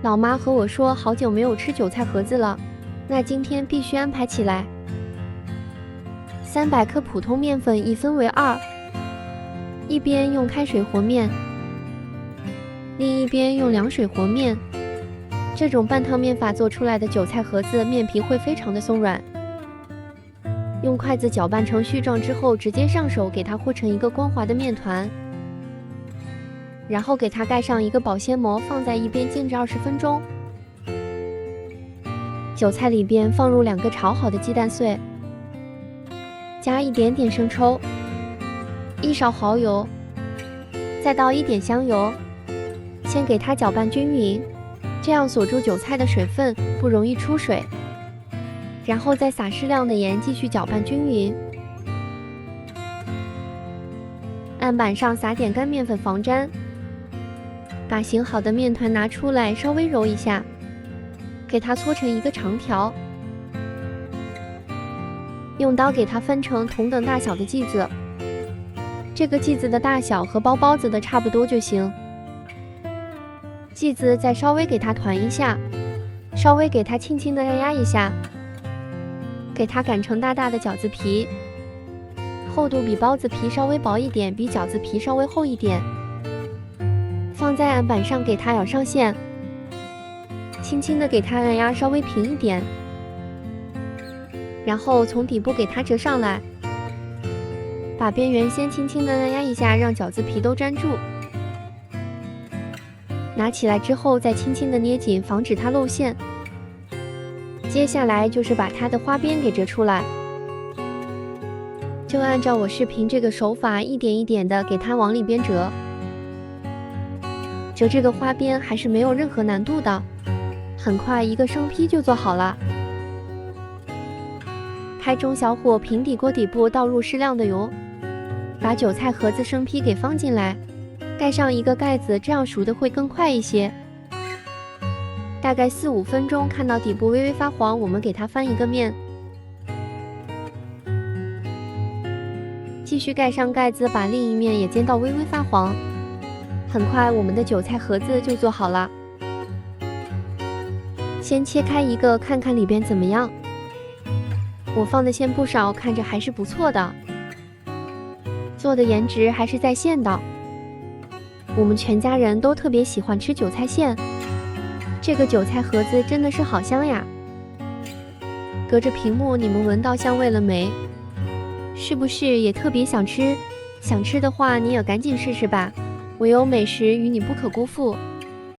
老妈和我说好久没有吃韭菜盒子了，那今天必须安排起来。300克普通面粉一分为2，一边用开水和面，另一边用凉水和面。这种半汤面法做出来的韭菜盒子面皮会非常的松软。用筷子搅拌成絮状之后，直接上手给它和成一个光滑的面团，然后给它盖上一个保鲜膜，放在一边静置20分钟。韭菜里边放入2个炒好的鸡蛋碎，加一点点生抽，1勺蚝油，再倒1点香油，先给它搅拌均匀，这样锁住韭菜的水分，不容易出水。然后再撒适量的盐，继续搅拌均匀。案板上撒点干面粉防粘，把醒好的面团拿出来，稍微揉一下，给它搓成一个长条。用刀给它分成同等大小的剂子，这个剂子的大小和包包子的差不多就行。剂子再稍微给它团一下，稍微给它轻轻的按压一下，给它擀成大大的饺子皮，厚度比包子皮稍微薄一点，比饺子皮稍微厚一点。放在案板上给它咬上线，轻轻的给它按压稍微平一点，然后从底部给它折上来，把边缘先轻轻的按压一下，让饺子皮都粘住。拿起来之后再轻轻的捏紧，防止它露馅。接下来就是把它的花边给折出来，就按照我视频这个手法，一点一点的给它往里边折。折这个花边还是没有任何难度的，很快一个生坯就做好了。开中小火，平底锅底部倒入适量的油，把韭菜盒子生坯给放进来，盖上一个盖子，这样熟的会更快一些。大概4、5分钟，看到底部微微发黄，我们给它翻一个面，继续盖上盖子，把另一面也煎到微微发黄。很快，我们的韭菜盒子就做好了。先切开一个，看看里边怎么样。我放的馅不少，看着还是不错的，做的颜值还是在线的。我们全家人都特别喜欢吃韭菜馅。这个韭菜盒子真的是好香呀！隔着屏幕你们闻到香味了没？是不是也特别想吃？想吃的话你也赶紧试试吧！唯有美食与你不可辜负。